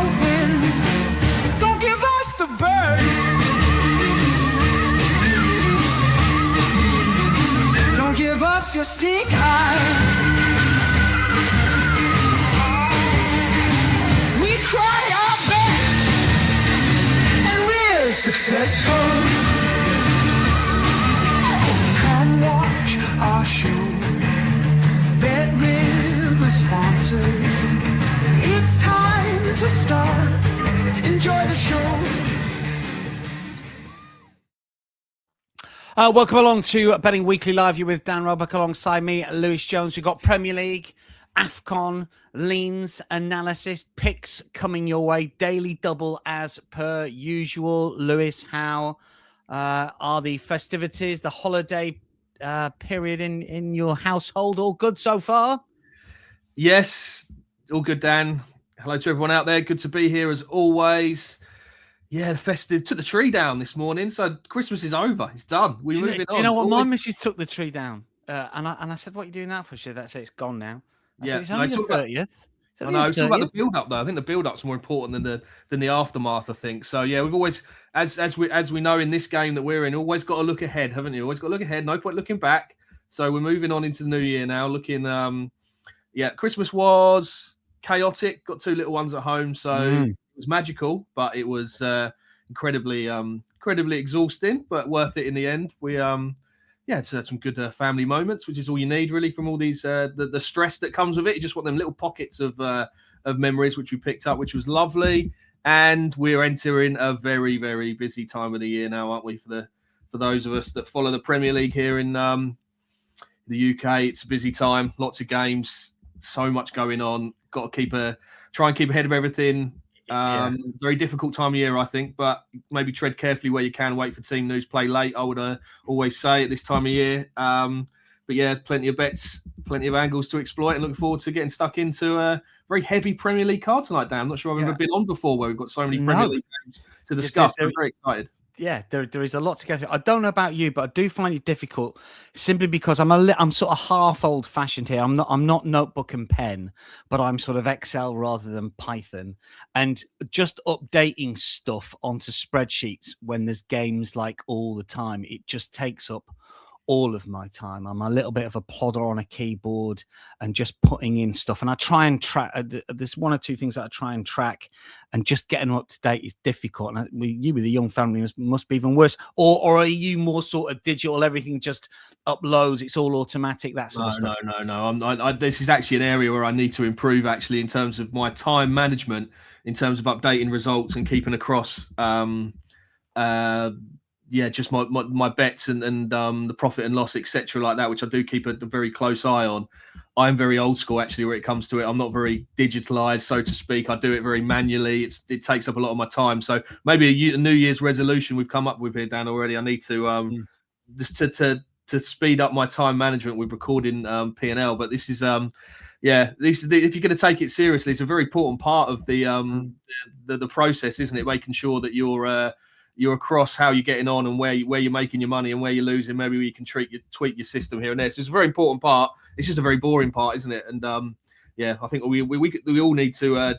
win. Don't give us the bird. Don't give us your stink eye. We try our best and we're successful. Come watch our show. Bet River sponsors. It's time to start. Enjoy the show. Welcome along to Betting Weekly Live. You're with Dan Roebuck alongside me, Lewis Jones. We've got Premier League, AFCON, leans, analysis, picks coming your way. Daily double as per usual. Lewis, how are the festivities, the holiday period in your household? All good so far? Yes, all good, Dan. Hello to everyone out there. Good to be here as always. Yeah, the festive took the tree down this morning, so Christmas is over. It's done. We're moving on. You know what? My missus took the tree down, and I said, "What are you doing that for?" She said, "It's gone now." I said, "It's only the 30th." I know it's all about the build-up, though. I think the build-up's more important than the aftermath. I think so. Yeah, we've always, as we know in this game that we're in, always got to look ahead, haven't you? Always got to look ahead. No point looking back. So we're moving on into the new year now. Looking, Christmas was chaotic. Got two little ones at home, so it was magical, but it was incredibly exhausting, but worth it in the end. We it's had some good family moments, which is all you need really from all these the stress that comes with it. You just want them little pockets of memories, which we picked up, which was lovely. And we're entering a very, very busy time of the year now, aren't we? For those of us that follow the Premier League here in the UK, it's a busy time. Lots of games, so much going on. Got to try and keep ahead of everything. Very difficult time of year, I think, but maybe tread carefully where you can. Wait for team news, play late. I would always say at this time of year. But yeah, plenty of bets, plenty of angles to exploit, and looking forward to getting stuck into a very heavy Premier League card tonight, Dan. I'm not sure I've ever been on before where we've got so many Premier League games to discuss. I'm very excited. Yeah, there is a lot to go through. I don't know about you, but I do find it difficult simply because I'm sort of half old-fashioned here. I'm not notebook and pen, but I'm sort of Excel rather than Python, and just updating stuff onto spreadsheets when there's games like all the time. It just takes up all of my time. I'm a little bit of a plodder on a keyboard and just putting in stuff. And I try and track. There's one or two things that I try and track, and just getting them up to date is difficult. And you with a young family must be even worse. Or are you more sort of digital? Everything just uploads. It's all automatic. That sort of stuff. No. This is actually an area where I need to improve. Actually, in terms of my time management, in terms of updating results and keeping across. Just my bets and the profit and loss, etc., like that, which I do keep a very close eye on. I'm very old school, actually, where it comes to it. I'm not very digitalized, so to speak. I do it very manually. It takes up a lot of my time. So maybe a New Year's resolution we've come up with here, Dan, already. I need to just to speed up my time management with recording P&L. But this is if you're going to take it seriously, it's a very important part of the process, isn't it? Making sure that you're across how you're getting on and where you're making your money and where you're losing. Maybe you can tweak your system here and there. So it's a very important part. It's just a very boring part, isn't it? And I think we all need to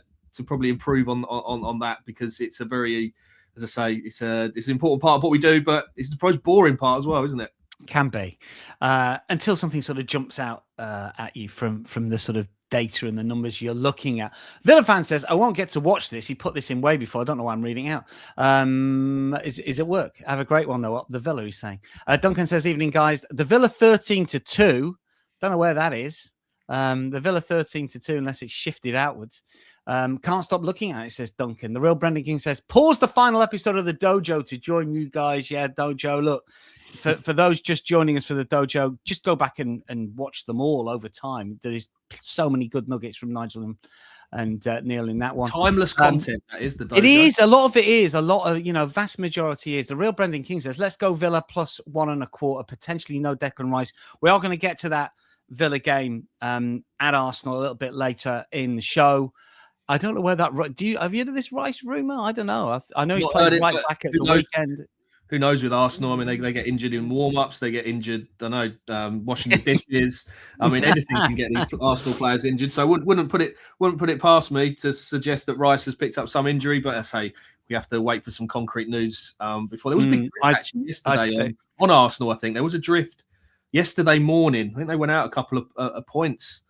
probably improve on that, because it's a very, as I say, it's an important part of what we do, but it's the most boring part as well, isn't it? Can be until something sort of jumps out at you from the sort of data and the numbers you're looking at. Villa fan says, I won't get to watch this. He put this in way before. I don't know why I'm reading out. Is it work? Have a great one, though. The Villa, he's saying. Duncan says, evening, guys. The Villa 13-2. Don't know where that is. The Villa 13-2, unless it's shifted outwards. Can't stop looking at it, says Duncan. The real Brendan King says, pause the final episode of the Dojo to join you guys. Yeah, Dojo, look. For those just joining us for the Dojo, just go back and watch them all over time. There is so many good nuggets from Nigel and Neil in that one. Timeless content, that is the Dojo. It is. A lot of it is. A lot of, vast majority is. The real Brendan King says, let's go Villa plus 1.25, potentially no Declan Rice. We are going to get to that Villa game at Arsenal a little bit later in the show. I don't know where that... have you heard of this Rice rumour? I don't know. I know he played right back at the weekend. who knows with Arsenal? I mean, they get injured in warm-ups, they get injured, I don't know, washing the dishes. I mean, anything can get these Arsenal players injured. So wouldn't put it past me to suggest that Rice has picked up some injury. But I say we have to wait for some concrete news before. There was a big drift actually yesterday on Arsenal. I think there was a drift yesterday morning. I think they went out a couple of points,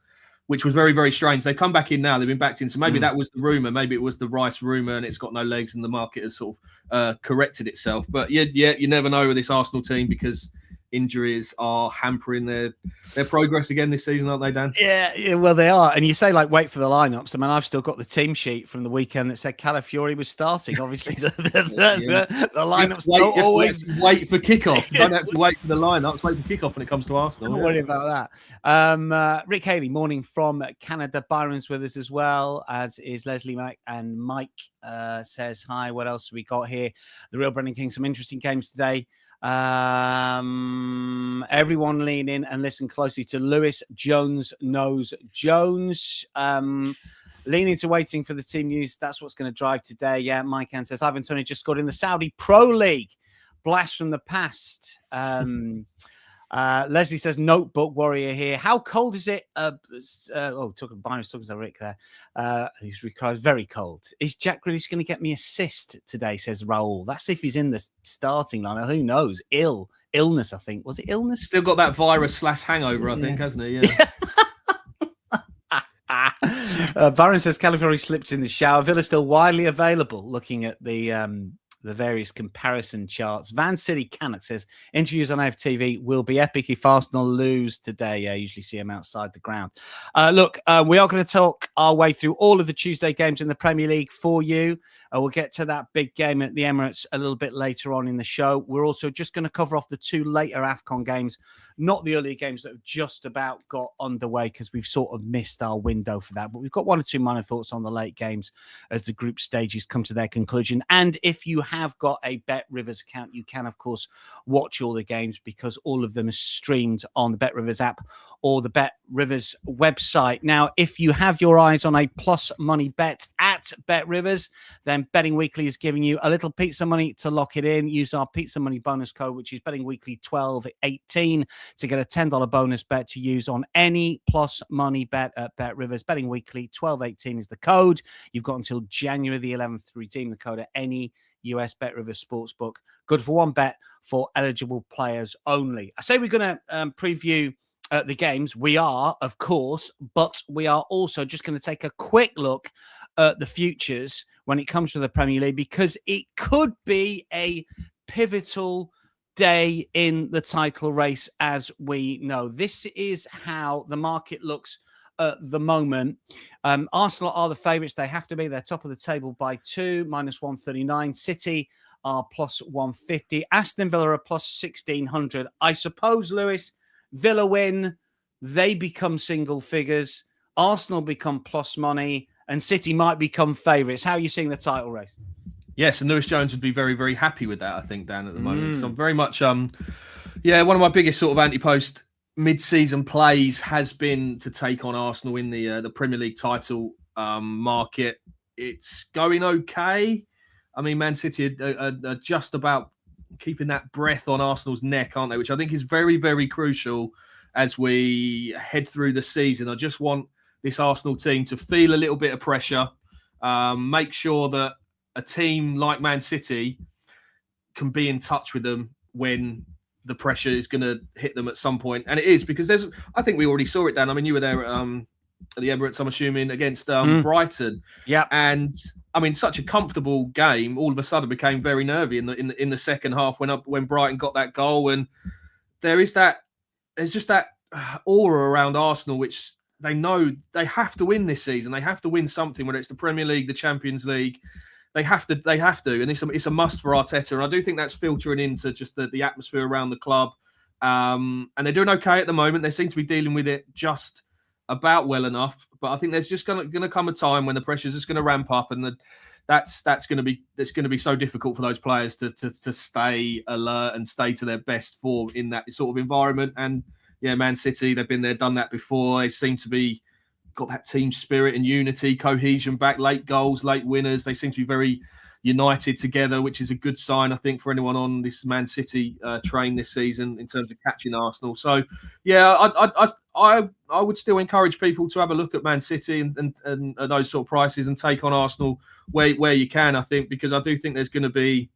which was very, very strange. They've come back in now. They've been backed in. So maybe that was the rumour. Maybe it was the Rice rumour and it's got no legs and the market has sort of corrected itself. But yeah, you never know with this Arsenal team because injuries are hampering their progress again this season, aren't they, Dan? Yeah, well, they are. And you say, like, wait for the lineups. I mean, I've still got the team sheet from the weekend that said Calafiori was starting. Obviously, the lineups don't always wait for kickoff. You don't have to wait for the lineups. Wait for kickoff when it comes to Arsenal. Don't worry about that. Rick Haley, morning from Canada. Byron's with us as well, as is Leslie Mack. And Mike says, hi, what else have we got here? The Real Brendan King, some interesting games today. Everyone lean in and listen closely to Lewis Jones knows Jones. Leaning to waiting for the team news. That's what's going to drive today. Yeah, Mike Ann says Ivan Toney just scored in the Saudi Pro League. Blast from the past. Leslie says notebook warrior here. How cold is it? Byron's talking to Rick there. He's very cold. Is Jack Grealish going to get me assist today? Says Raul. That's if he's in the starting line. Who knows? Illness, I think. Was it illness? Still got that virus/hangover, I think, hasn't he? Yeah. Byron says Calafiori slipped in the shower. Villa still widely available. Looking at the various comparison charts. Van City Canuck says interviews on AFTV will be epic if Arsenal lose today. I usually see them outside the ground. We are going to talk our way through all of the Tuesday games in the Premier League for you. We'll get to that big game at the Emirates a little bit later on in the show. We're also just going to cover off the two later AFCON games, not the earlier games that have just about got underway because we've sort of missed our window for that. But we've got one or two minor thoughts on the late games as the group stages come to their conclusion. And if you have got a Bet Rivers account, you can, of course, watch all the games because all of them are streamed on the Bet Rivers app or the Bet Rivers website. Now, if you have your eyes on a plus money bet at Bet Rivers, then Betting Weekly is giving you a little pizza money to lock it in. Use our pizza money bonus code, which is Betting Weekly 1218, to get a $10 bonus bet to use on any plus money bet at Bet Rivers. Betting Weekly 1218 is the code. You've got until January the 11th to redeem the code at any US Bet Rivers Sportsbook. Good for one bet for eligible players only. I say we're going to preview the games. We are, of course, but we are also just going to take a quick look at the futures when it comes to the Premier League because it could be a pivotal day in the title race, as we know. This is how the market looks at the moment. Arsenal are the favourites. They have to be. They're top of the table by 2, -139. City are +150. Aston Villa are +1600. I suppose, Lewis, Villa win, they become single figures. Arsenal become plus money, and City might become favourites. How are you seeing the title race? Yes, and Lewis Jones would be very, very happy with that, I think, Dan, at the moment. So I'm very much, one of my biggest sort of anti-post mid-season plays has been to take on Arsenal in the Premier League title market. It's going okay. I mean, Man City are just about keeping that breath on Arsenal's neck, aren't they? Which I think is very, very crucial as we head through the season. I just want this Arsenal team to feel a little bit of pressure, make sure that a team like Man City can be in touch with them when the pressure is going to hit them at some point. And it is, because I think we already saw it, Dan. I mean, you were there at the Emirates, I'm assuming, against Brighton. Yeah. And I mean, such a comfortable game all of a sudden became very nervy in the second half when Brighton got that goal. And there's just that aura around Arsenal, which they know they have to win this season. They have to win something, whether it's the Premier League, the Champions League. They have to, and it's a must for Arteta. And I do think that's filtering into just the atmosphere around the club. And they're doing okay at the moment. They seem to be dealing with it just about well enough. But I think there's just going to come a time when the pressure's just going to ramp up, and that's going to be so difficult for those players to stay alert and stay to their best form in that sort of environment. And yeah, Man City, they've been there, done that before. They seem to be got that team spirit and unity, cohesion back, late goals, late winners. They seem to be very united together, which is a good sign, I think, for anyone on this Man City train this season in terms of catching Arsenal. So, yeah, I would still encourage people to have a look at Man City and those sort of prices and take on Arsenal where you can, I think, because I do think it's going to be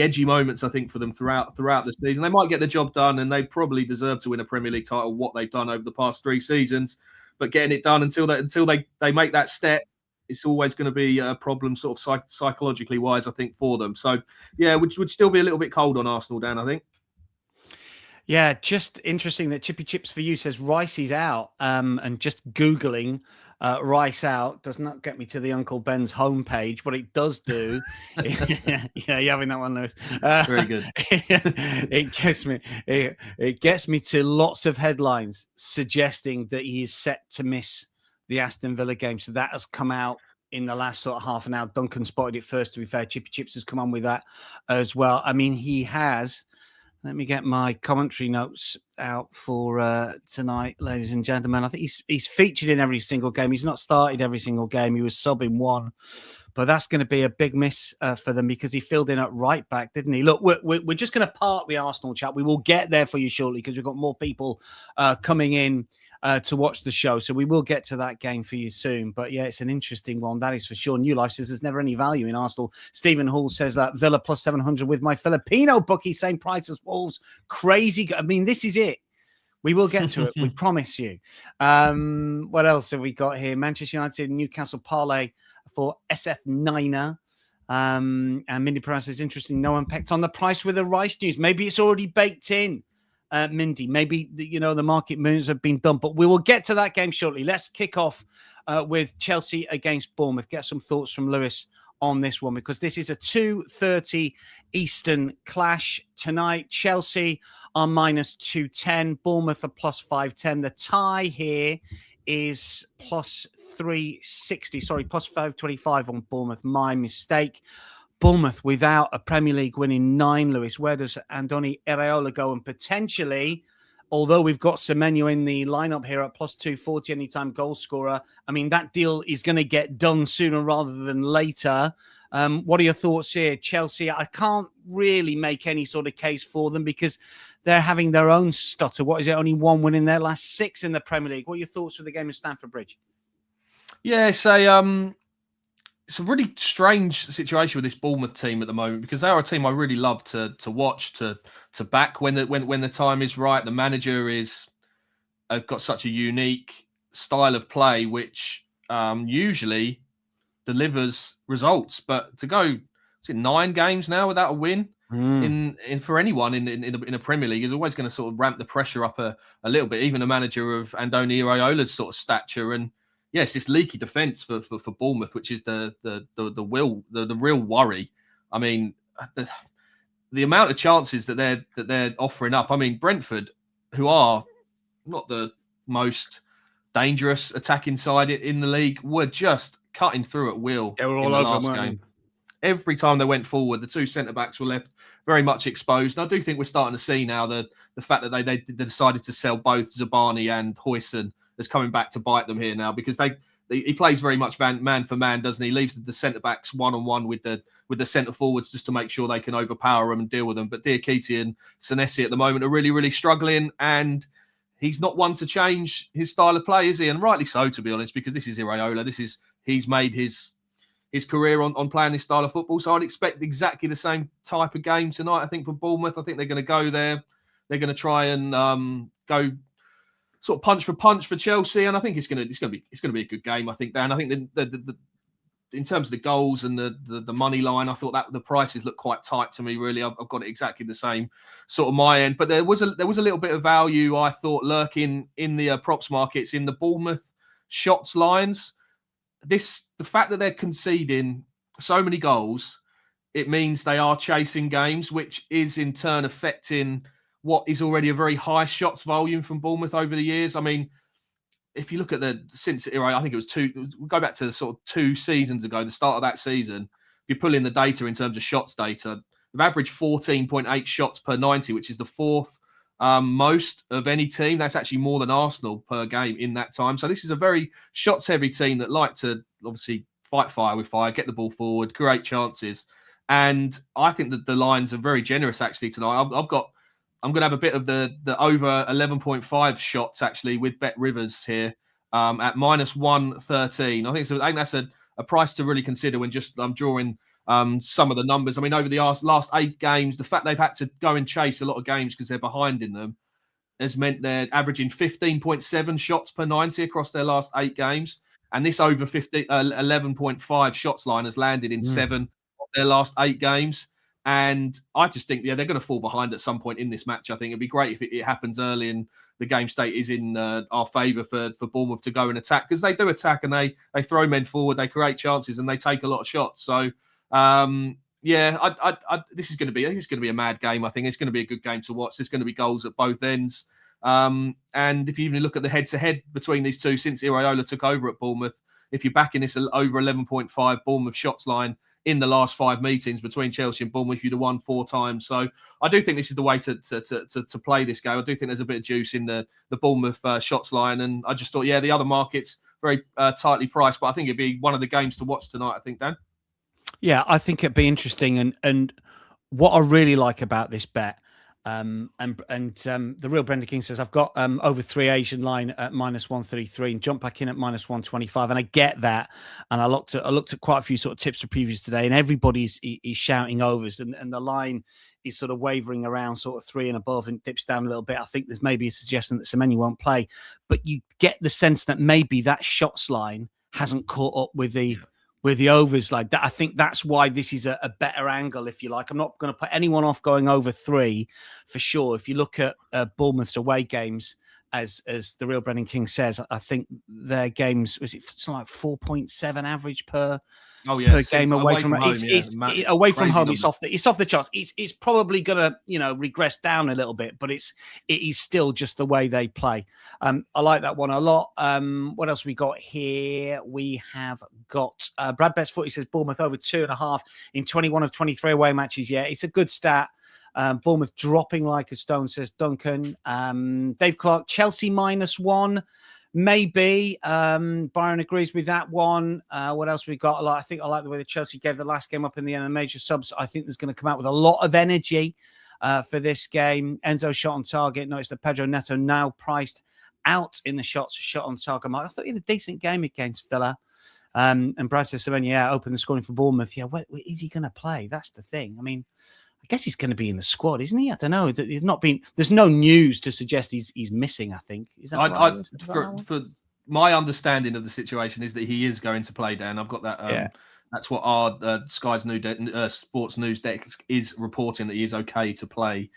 edgy moments, I think, for them throughout the season. They might get the job done, and they probably deserve to win a Premier League title, what they've done over the past 3 seasons. But getting it done until they make that step, it's always going to be a problem, sort of psychologically wise, I think, for them. So, yeah, would still be a little bit cold on Arsenal, Dan, I think. Yeah, just interesting that Chippy Chips for You says Rice is out, and just Googling Rice out does not get me to the Uncle Ben's homepage. What it does do, yeah, you're having that one, Lewis. Very good. It gets me to lots of headlines suggesting that he is set to miss the Aston Villa game. So that has come out in the last sort of half an hour. Duncan spotted it first, to be fair. Chippy Chips has come on with that as well. I mean, he has. Let me get my commentary notes out for tonight, ladies and gentlemen. I think he's featured in every single game. He's not started every single game. He was subbing one. But that's going to be a big miss for them because he filled in at right back, didn't he? Look, we're just going to park the Arsenal chat. We will get there for you shortly because we've got more people coming in to watch the show. So we will get to that game for you soon. But yeah, it's an interesting one. That is for sure. New Life says there's never any value in Arsenal. Stephen Hall says that Villa plus 700 with my Filipino bookie, same price as Wolves. Crazy. I mean, this is it. We will get to it. We promise you. What else have we got here? Manchester United, Newcastle parlay for SF9er. And Mindy Price is interesting. No impact on the price with the Rice news. Maybe it's already baked in. Mindy, maybe the market moves have been done, but we will get to that game shortly. Let's kick off with Chelsea against Bournemouth. Get some thoughts from Lewis on this one because this is a 2:30 Eastern clash tonight. Chelsea are minus 210, Bournemouth are plus 510. The tie here is plus 360. Sorry, plus 525 on Bournemouth. My mistake. Bournemouth without a Premier League win in 9, Lewis. Where does Andoni Iraola go? And potentially, although we've got Semenyo in the lineup here at plus 240 anytime goal scorer, I mean, that deal is going to get done sooner rather than later. What are your thoughts here? Chelsea, I can't really make any sort of case for them because they're having their own stutter. What is it? Only 1 win in their last 6 in the Premier League. What are your thoughts for the game at Stamford Bridge? Yeah, it's a really strange situation with this Bournemouth team at the moment because they are a team I really love to watch, to back when the time is right. The manager is got such a unique style of play, which usually delivers results. But to go 9 games now without a win in for anyone in a Premier League is always going to sort of ramp the pressure up a little bit. Even a manager of Andoni Iraola's sort of stature and. Yes, this leaky defence for Bournemouth, which is the real worry. I mean, the amount of chances that they're offering up. I mean, Brentford, who are not the most dangerous attacking side in the league, were just cutting through at will. They were all over them, game. Every time they went forward, the 2 centre backs were left very much exposed. And I do think we're starting to see now the fact that they decided to sell both Zabani and Huijsen. That's coming back to bite them here now because he plays very much man for man, doesn't he? Leaves the centre backs 1-on-1 with the centre forwards just to make sure they can overpower them and deal with them. But Diakite and Senesi at the moment are really, really struggling, and he's not one to change his style of play, is he? And rightly so, to be honest, because this is Iraola. He's made his career on playing this style of football. So I'd expect exactly the same type of game tonight. I think for Bournemouth, I think they're going to go there. They're going to try and go. Sort of punch for punch for Chelsea, and I think it's going to be a good game. I think, Dan. I think the in terms of the goals and the money line, I thought that the prices look quite tight to me. Really, I've got it exactly the same sort of my end. But there was a little bit of value I thought lurking in the props markets in the Bournemouth shots lines. The fact that they're conceding so many goals, it means they are chasing games, which is in turn affecting what is already a very high shots volume from Bournemouth over the years. I mean, if you look at since I think it was we'll go back to the sort of 2 seasons ago, the start of that season, if you pull in the data in terms of shots data, they've averaged 14.8 shots per 90, which is the 4th most of any team. That's actually more than Arsenal per game in that time. So this is a very shots-heavy team that like to obviously fight fire with fire, get the ball forward, create chances. And I think that the lines are very generous actually tonight. I'm going to have a bit of the over 11.5 shots actually with Bet Rivers here at minus 113. I think that's a price to really consider when just drawing some of the numbers. I mean, over the last 8 games, the fact they've had to go and chase a lot of games because they're behind in them has meant they're averaging 15.7 shots per 90 across their last 8 games. And this over 11.5 shots line has landed in 7 of their last 8 games. And I just think, they're going to fall behind at some point in this match. I think it'd be great if it happens early and the game state is in our favour for Bournemouth to go and attack, because they do attack and they throw men forward, they create chances and they take a lot of shots. So, this is going to be a mad game. I think it's going to be a good game to watch. There's going to be goals at both ends. And if you even look at the head-to-head between these two since Iraola took over at Bournemouth, if you're backing this over 11.5 Bournemouth shots line in the last 5 meetings between Chelsea and Bournemouth, you'd have won 4 times. So I do think this is the way to play this game. I do think there's a bit of juice in the Bournemouth shots line. And I just thought, the other markets very tightly priced, but I think it'd be one of the games to watch tonight, I think, Dan. Yeah, I think it'd be interesting. And what I really like about this bet, the real Brendan King says, I've got over 3 Asian line at minus 133 and jump back in at minus 125. And I get that. And I looked at quite a few sort of tips for previews today, and everybody's shouting overs, and the line is sort of wavering around sort of 3 and above and dips down a little bit. I think there's maybe a suggestion that Semenyo won't play, but you get the sense that maybe that shots line hasn't caught up with the overs like that. I think that's why this is a better angle, if you like. I'm not going to put anyone off going over 3 for sure. If you look at Bournemouth's away games, as the real Brendan King says, I think their games, was it something like 4.7 average per game away from home. Away from home, it's off the charts. It's probably going to regress down a little bit, but it is still just the way they play. I like that one a lot. What else we got here? We have got Brad Betts Footy says Bournemouth over 2.5 in 21 of 23 away matches. Yeah, it's a good stat. Bournemouth dropping like a stone, says Duncan. Dave Clark, Chelsea minus 1. Maybe. Byron agrees with that one. What else we got? I think I like the way that Chelsea gave the last game up in the end of major subs. I think there's going to come out with a lot of energy for this game. Enzo shot on target. Notice that Pedro Neto now priced out in the shots shot on target. I thought he had a decent game against Villa. And Brad says, open the scoring for Bournemouth. Yeah, where is he going to play? That's the thing. I mean, I guess he's going to be in the squad, isn't he? I don't know. He's not been. There's no news to suggest he's missing. I think. Is that right? For my understanding of the situation is that he is going to play. Dan, I've got that. That's what our Sky's new sports news desk is reporting, that he is okay to play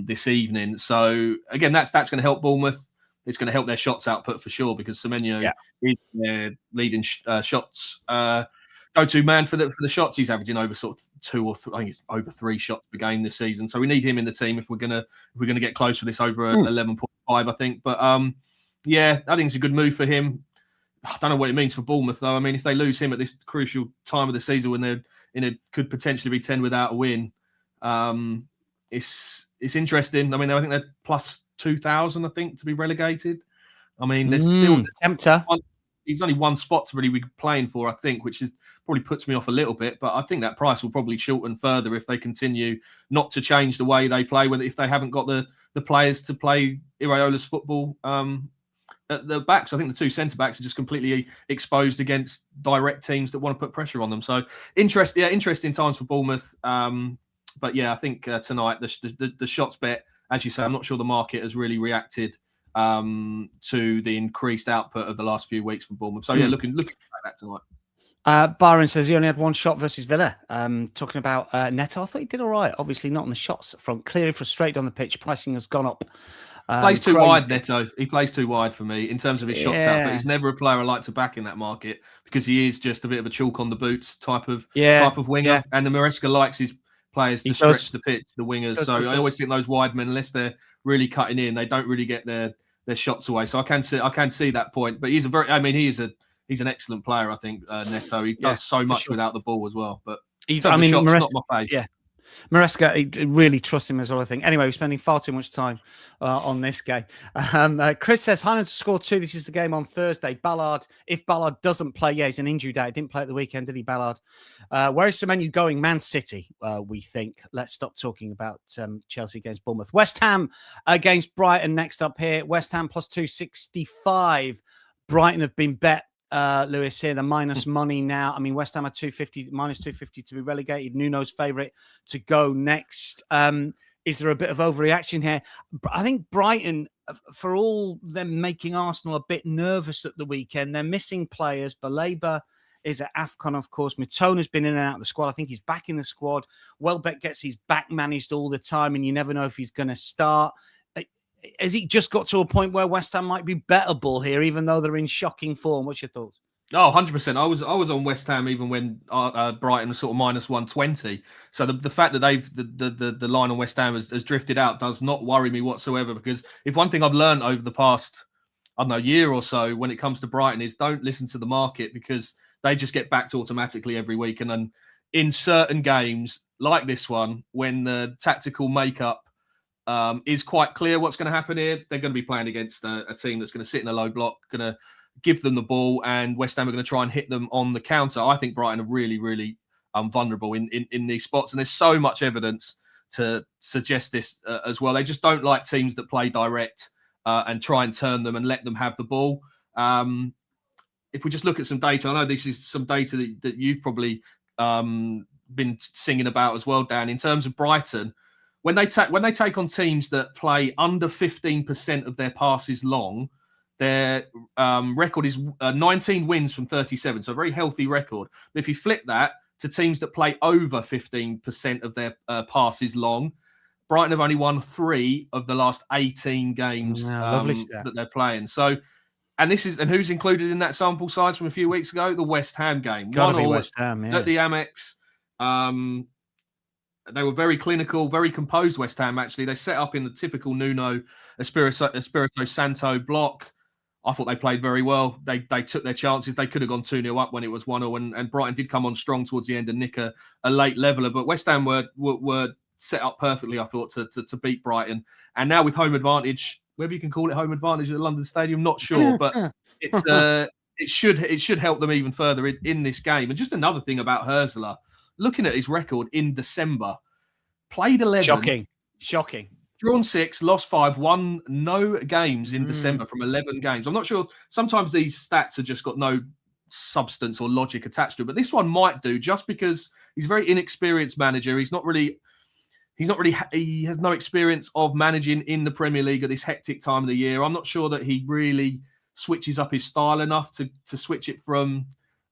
this evening. So again, that's going to help Bournemouth. It's going to help their shots output for sure, because Semenyo is their leading shots. Go-to man for the shots. He's averaging over sort of 2 or 3, I think it's over 3 shots per game this season. So we need him in the team if we're gonna get close for this over 11.5, I think. But I think it's a good move for him. I don't know what it means for Bournemouth though. I mean, if they lose him at this crucial time of the season when they're could potentially be 10 without a win, it's interesting. I mean, I think they're plus 2,000, I think, to be relegated. I mean, there's still tempter. He's only one spot to really be playing for, I think, which is probably puts me off a little bit. But I think that price will probably shorten further if they continue not to change the way they play. If they haven't got the players to play Iraola's football at the backs, I think the 2 centre backs are just completely exposed against direct teams that want to put pressure on them. So interesting times for Bournemouth. But yeah, I think tonight the shots bet, as you say, I'm not sure the market has really reacted to the increased output of the last few weeks from Bournemouth. So looking at that tonight. Byron says he only had 1 shot versus Villa. Talking about Neto, I thought he did all right. Obviously not on the shots front. Clearly frustrated on the pitch. Pricing has gone up. Plays too wide, Neto. He plays too wide for me in terms of his shots out. But he's never a player I like to back in that market, because he is just a bit of a chalk on the boots type of winger. Yeah. And the Maresca likes his players to stretch the pitch, the wingers. So I always think those wide men, unless they're really cutting in, they don't really get their shots away. So I can see that point. But he's an excellent player, I think, Neto. He does so much without the ball as well. But shots, not my fave. Yeah. Maresca, he really trusts him as well, I think. Anyway, we're spending far too much time on this game. Chris says, Haaland to score 2. This is the game on Thursday. Ballard, if Ballard doesn't play, he's an injury day. Didn't play at the weekend, did he, Ballard? Where is Semenyo going? Man City, we think. Let's stop talking about Chelsea against Bournemouth. West Ham against Brighton next up here. West Ham plus 265. Brighton have been bet. Lewis here, the minus money now. I mean, West Ham are 250, minus 250 to be relegated. Nuno's favourite to go next. Is there a bit of overreaction here? I think Brighton, for all them making Arsenal a bit nervous at the weekend, they're missing players. Baleba is at AFCON, of course. Mitona's been in and out of the squad. I think he's back in the squad. Welbeck gets his back managed all the time, and you never know if he's going to start. Has it just got to a point where West Ham might be bettable here, even though they're in shocking form? What's your thoughts? Oh, 100%. I was on West Ham even when Brighton was sort of minus 120. So the fact that the line on West Ham has drifted out does not worry me whatsoever, because if one thing I've learned over the past, I don't know, year or so when it comes to Brighton is don't listen to the market, because they just get backed automatically every week. And then in certain games like this one, when the tactical makeup is quite clear what's going to happen here, they're going to be playing against a team that's going to sit in a low block, going to give them the ball, and West Ham are going to try and hit them on the counter. I think Brighton are really, really vulnerable in these spots, and there's so much evidence to suggest this as well. They just don't like teams that play direct and try and turn them and let them have the ball. If we just look at some data, I know this is some data that you've probably been singing about as well, Dan, in terms of Brighton. When they take on teams that play under 15% of their passes long, their record is 19 wins from 37, so a very healthy record. But if you flip that to teams that play over 15% of their passes long, Brighton have only won 3 of the last 18 games that they're playing. So, and who's included in that sample size from a few weeks ago? The West Ham game. Gotta be West Ham, yeah. At the Amex. They were very clinical, very composed, West Ham, actually. They set up in the typical Nuno Espirito Santo block. I thought they played very well. They took their chances. They could have gone 2-0 up when it was 1-0, and Brighton did come on strong towards the end and nick a late leveller. But West Ham were set up perfectly, I thought, to beat Brighton. And now with home advantage, whether you can call it home advantage at the London Stadium, not sure, but it should help them even further in this game. And just another thing about Hurzeler, looking at his record in December, played 11. Shocking. Drawn 6, lost 5, won no games in December from 11 games. I'm not sure. Sometimes these stats have just got no substance or logic attached to it, but this one might do, just because he's a very inexperienced manager. He has no experience of managing in the Premier League at this hectic time of the year. I'm not sure that he really switches up his style enough to switch it from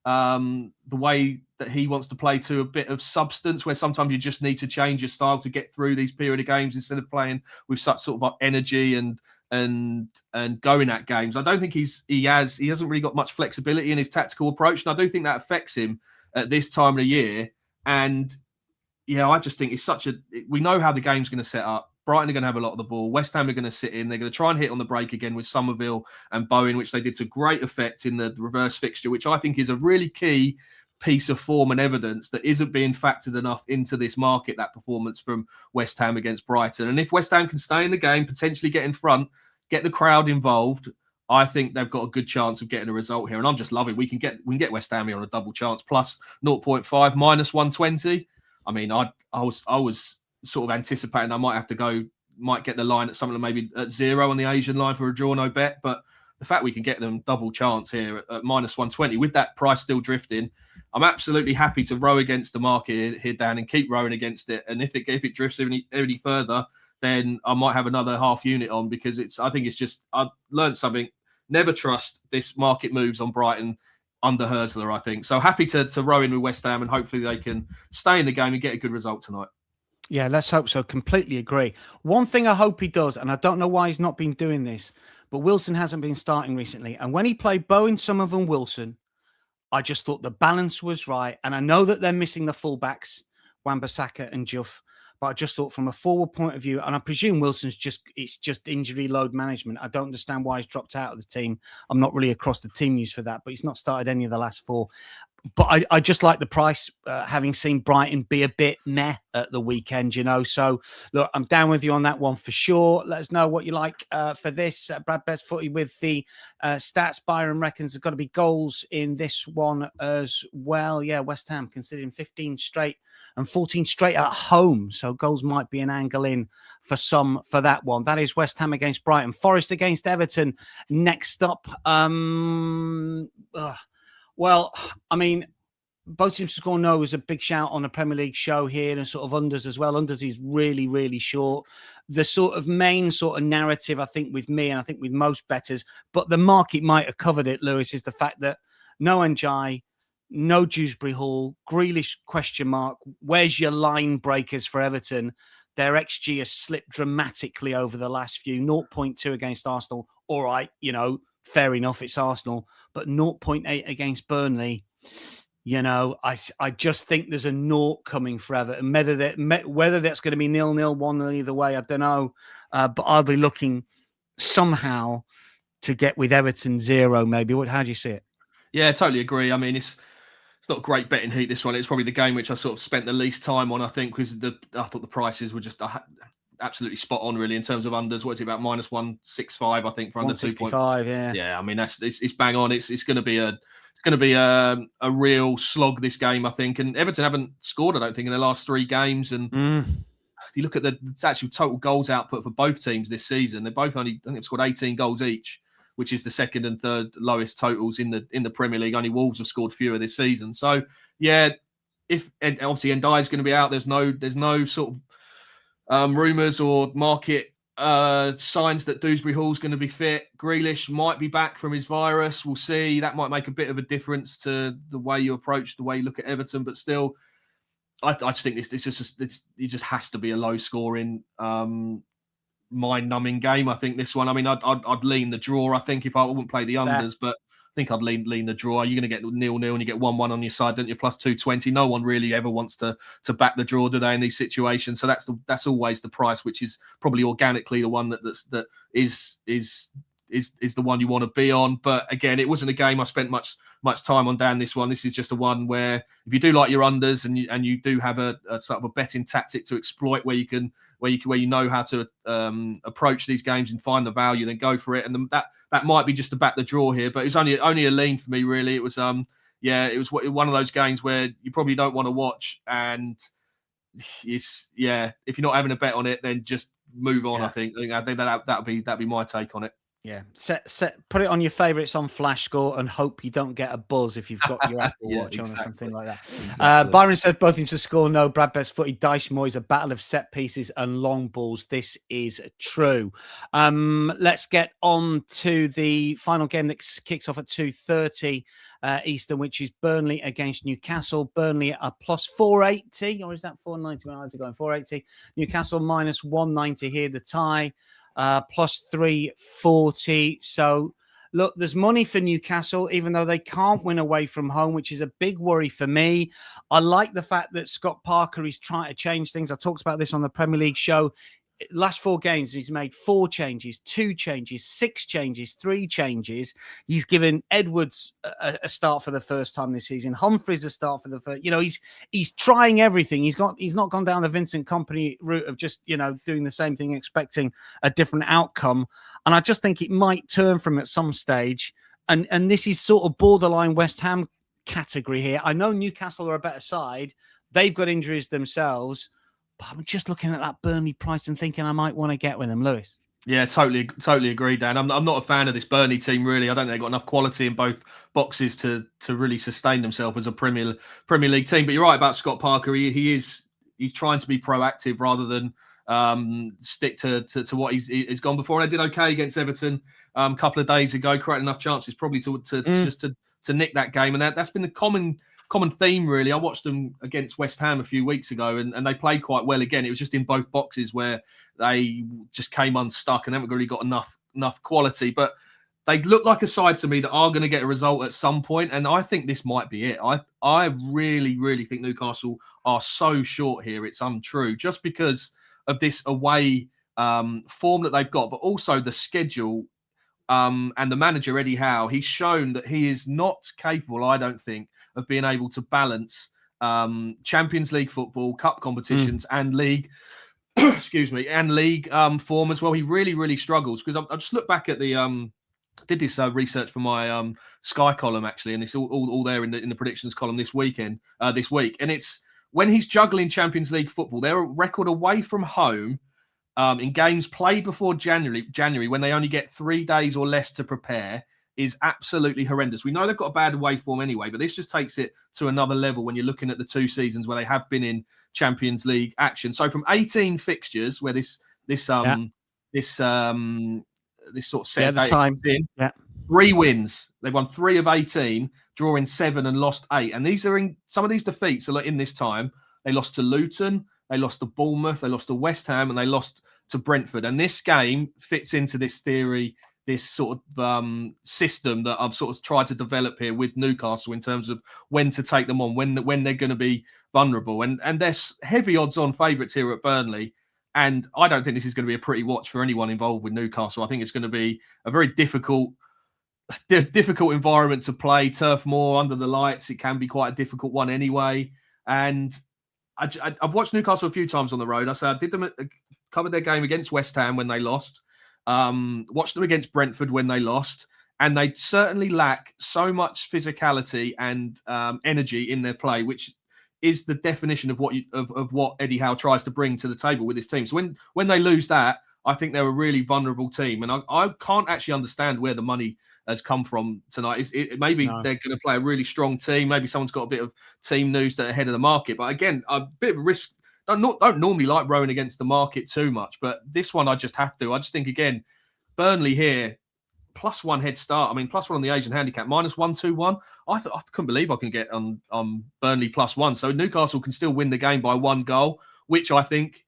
the way that he wants to play to a bit of substance, where sometimes you just need to change your style to get through these period of games instead of playing with such sort of energy and going at games. I don't think he hasn't really got much flexibility in his tactical approach, and I do think that affects him at this time of the year. And yeah, I just think we know how the game's going to set up. Brighton are going to have a lot of the ball. West Ham are going to sit in. They're going to try and hit on the break again with Somerville and Bowen, which they did to great effect in the reverse fixture, which I think is a really key piece of form and evidence that isn't being factored enough into this market, that performance from West Ham against Brighton. And if West Ham can stay in the game, potentially get in front, get the crowd involved, I think they've got a good chance of getting a result here. And I'm just loving we can get West Ham here on a double chance, plus 0.5, minus 120. I mean, I was sort of anticipating I might get the line at something maybe at 0 on the Asian line for a draw, no bet. But the fact we can get them double chance here at minus 120 with that price still drifting, I'm absolutely happy to row against the market here, Dan, and keep rowing against it. And if it drifts any further, then I might have another half unit on, because I've learned something. Never trust this market moves on Brighton under Hurzeler, I think. So happy to row in with West Ham, and hopefully they can stay in the game and get a good result tonight. Yeah, let's hope so. Completely agree. One thing I hope he does, and I don't know why he's not been doing this, but Wilson hasn't been starting recently. And when he played Bowen, Somerville, and Wilson, I just thought the balance was right. And I know that they're missing the fullbacks, Wan-Bissaka and Juff, but I just thought from a forward point of view, and I presume it's just injury load management. I don't understand why he's dropped out of the team. I'm not really across the team news for that, but he's not started any of the last 4. But I just like the price, having seen Brighton be a bit meh at the weekend, So, look, I'm down with you on that one for sure. Let us know what you like for this. Brad Best Footy with the stats. Byron reckons there's got to be goals in this one as well. Yeah, West Ham considering 15 straight and 14 straight at home. So goals might be an angle in for some for that one. That is West Ham against Brighton. Forest against Everton next up. Well, I mean, both teams to score no is a big shout on a Premier League show here, and sort of unders as well. Unders is really, really short. The sort of main sort of narrative, I think, with me and I think with most bettors, but the market might have covered it, Lewis, is the fact that no Njai, no Dewsbury Hall, Grealish question mark. Where's your line breakers for Everton? Their XG has slipped dramatically over the last few. 0.2 against Arsenal. All right, fair enough, it's Arsenal, but 0.8 against Burnley. I just think there's a naught coming for Everton. Whether that's going to be 0-0, 1-0 either way, I don't know. But I'll be looking somehow to get with Everton 0, maybe. How do you see it? Yeah, totally agree. I mean, it's not great betting heat, this one. It's probably the game which I sort of spent the least time on, I think, because I thought the prices were just absolutely spot on, really, in terms of unders. What is it, about -165, I think, for under 2.5? Yeah. Yeah, I mean, it's bang on. It's going to be a real slog, this game, I think. And Everton haven't scored, I don't think, in the last 3 games. And if you look at the actual total goals output for both teams this season, they're both only, I think, they've scored 18 goals each, which is the second and third lowest totals in the Premier League. Only Wolves have scored fewer this season. So yeah, and obviously Ndiaye is going to be out. There's no sort of rumours or market signs that Dewsbury Hall's going to be fit. Grealish might be back from his virus. We'll see. That might make a bit of a difference to the way you approach, the way you look at Everton. But still, I just think it just has to be a low scoring, mind-numbing game. I think this one. I mean, I'd lean the draw. I think if I wouldn't play the unders, but I think I'd lean the draw. You're going to get 0-0 and you get 1-1 on your side, don't you? Plus 220. No one really ever wants to back the draw, do they, in these situations? So that's always the price, which is probably organically the one that is the one you want to be on. But again, it wasn't a game I spent much time on, Dan, this one. This is just a one where if you do like your unders and you do have a sort of a betting tactic to exploit where you know how to approach these games and find the value, then go for it. And that might be just to back the draw here, but it was only a lean for me, really. It was it was one of those games where you probably don't want to watch, and if you're not having a bet on it, then just move on. I think that'd be my take on it. Yeah, put it on your favourites on Flash Score and hope you don't get a buzz if you've got your Apple Watch on or something like that. Exactly. Byron said both teams to score no. Brad Best Footy, Dice Moyes, a battle of set pieces and long balls. This is true. Let's get on to the final game that kicks off at 2:30 Eastern, which is Burnley against Newcastle. Burnley at a plus 480, or is that 490 when I was going? 480. Newcastle minus 190 here, the tie. Plus 340. So, look, there's money for Newcastle, even though they can't win away from home, which is a big worry for me. I like the fact that Scott Parker is trying to change things. I talked about this on the Premier League show. Last 4 games, he's made 4 changes, 2 changes, 6 changes, 3 changes. He's given Edwards a start for the first time this season. Humphries a start for the first. He's trying everything. He's not gone down the Vincent Kompany route of just doing the same thing, expecting a different outcome. And I just think it might turn from at some stage. And this is sort of borderline West Ham category here. I know Newcastle are a better side. They've got injuries themselves. But I'm just looking at that Burnley price and thinking I might want to get with them, Lewis. Yeah, totally agree, Dan. I'm not a fan of this Burnley team, really. I don't think they've got enough quality in both boxes to really sustain themselves as a Premier League team. But you're right about Scott Parker. He's trying to be proactive rather than stick to what he's gone before. And they did okay against Everton a couple of days ago, created enough chances probably to nick that game. And that's been the common theme, really. I watched them against West Ham a few weeks ago and they played quite well again. It was just in both boxes where they just came unstuck and haven't really got enough quality. But they look like a side to me that are going to get a result at some point, and I think this might be it. I really, really think Newcastle are so short here, it's untrue, just because of this away form that they've got, but also the schedule and the manager, Eddie Howe, he's shown that he is not capable, I don't think, of being able to balance Champions League football, cup competitions, and league, excuse me, and league form as well. He really, really struggles, because I just look back at the did this research for my Sky column, actually, and it's all there in the predictions column this week, and it's when he's juggling Champions League football, they're a record away from home in games played before January, when they only get 3 days or less to prepare, is absolutely horrendous. We know they've got a bad away form anyway, but this just takes it to another level when you're looking at the 2 seasons where they have been in Champions League action. So from 18 fixtures, where this sort of set the time, 3 wins. They've won 3 of 18, drawing 7 and lost 8. And these are in some of these defeats are in this time. They lost to Luton, they lost to Bournemouth, they lost to West Ham, and they lost to Brentford. And this game fits into this theory, this sort of system that I've sort of tried to develop here with Newcastle in terms of when to take them on, when they're going to be vulnerable. And there's heavy odds-on favourites here at Burnley. And I don't think this is going to be a pretty watch for anyone involved with Newcastle. I think it's going to be a very difficult environment to play. Turf Moor, under the lights, it can be quite a difficult one anyway. And I've watched Newcastle a few times on the road. I did them covered their game against West Ham when they lost. Watched them against Brentford when they lost, and they certainly lack so much physicality and energy in their play, which is the definition of what Eddie Howe tries to bring to the table with his team. So when they lose that, I think they're a really vulnerable team, and I can't actually understand where the money has come from tonight. Maybe they're going to play a really strong team. Maybe someone's got a bit of team news that are ahead of the market. But again, a bit of a risk. Don't normally like rowing against the market too much, but this one I just have to. I just think, again, Burnley here, +1 head start. I mean, +1 on the Asian handicap, -121. I couldn't believe I can get on Burnley +1. So Newcastle can still win the game by 1 goal, which I think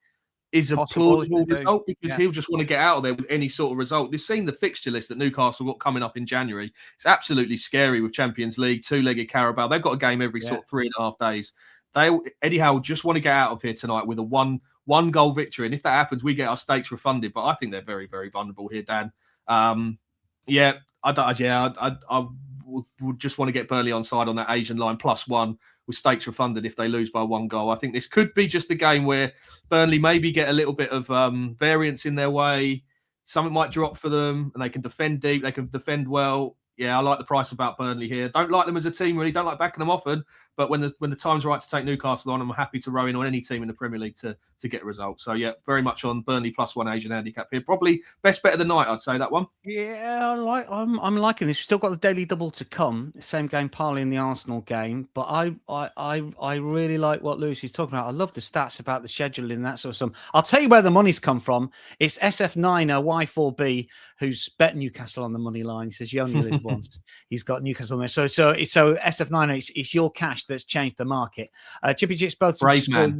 is a plausible result, because he'll just want to get out of there with any sort of result. You've seen the fixture list that Newcastle got coming up in January. It's absolutely scary with Champions League, 2-legged Carabao. They've got a game every sort of 3.5 days. Eddie Howe will just want to get out of here tonight with a one goal victory, and if that happens, we get our stakes refunded. But I think they're very, very vulnerable here, Dan. I would just want to get Burnley on side on that Asian line +1 with stakes refunded if they lose by 1 goal. I think this could be just the game where Burnley maybe get a little bit of variance in their way. Something might drop for them, and they can defend deep. They can defend well. Yeah, I like the price about Burnley here. Don't like them as a team, really. Don't like backing them often. But when the time's right to take Newcastle on, I'm happy to row in on any team in the Premier League to get a result. So, yeah, very much on Burnley +1 Asian handicap here. Probably best bet of the night, I'd say, that one. Yeah, I'm liking this. We've still got the daily double to come. Same game parlay in the Arsenal game. But I really like what Lewis is talking about. I love the stats about the scheduling and that sort of stuff. I'll tell you where the money's come from. It's SF9er Y4B who's bet Newcastle on the money line. He says you only live once. He's got Newcastle there. So SF9er, it's your cash that's changed the market. Chippy Chips both brave man.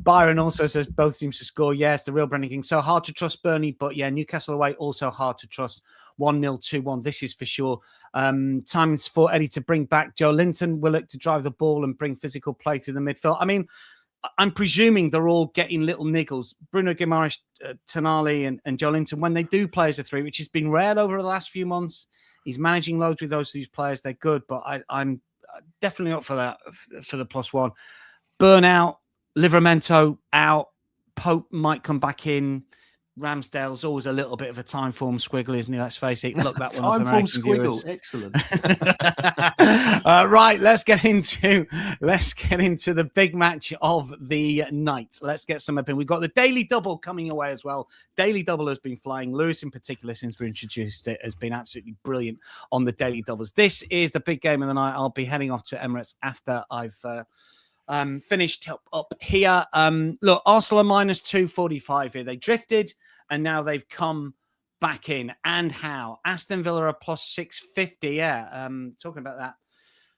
Byron also says both seems to score. Yes, the real Brennan King. So hard to trust Burnley, but yeah, Newcastle away also hard to trust. 1-0, 2-1. This is for sure. Times for Eddie to bring back Joe Linton, Willock to drive the ball and bring physical play through the midfield. I mean, I'm presuming they're all getting little niggles. Bruno Guimaraes, Tonali, and Joe Linton, when they do play as a 3, which has been rare over the last few months, he's managing loads with those players. They're good, but I'm definitely up for that, for the +1. Burnout, Livramento out. Pope might come back in. Ramsdale's always a little bit of a time form squiggle, isn't he? Let's face it. Look, that one. Time form squiggle. Excellent. Right, let's get into the big match of the night. Let's get some up in. We've got the Daily Double coming away as well. Daily Double has been flying. Lewis, in particular, since we introduced it, has been absolutely brilliant on the Daily Doubles. This is the big game of the night. I'll be heading off to Emirates after I've finished up here. Look, Arsenal are -245 here. They drifted and now they've come back in. And how? Aston Villa are +650. Yeah, talking about that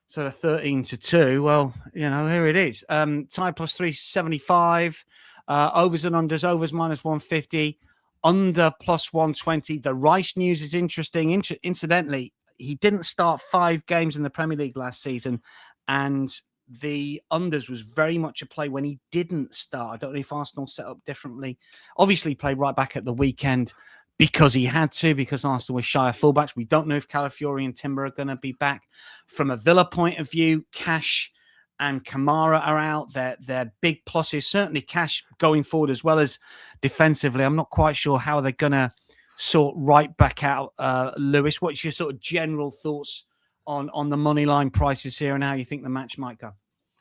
sort of 13-2. Well, you know, here it is. Tie +375. Overs and unders. Overs -150. Under +120. The Rice news is interesting. Incidentally, he didn't start 5 games in the Premier League last season, and the unders was very much a play when he didn't start. I don't know if Arsenal set up differently. Obviously, played right back at the weekend, because he had to, because Arsenal was shy of fullbacks. We don't know if Calafiori and Timber are going to be back. From a Villa point of view, Cash and Kamara are out. They're big pluses. Certainly Cash going forward as well as defensively. I'm not quite sure how they're going to sort right back out. Lewis, what's your sort of general thoughts on the money line prices here and how you think the match might go?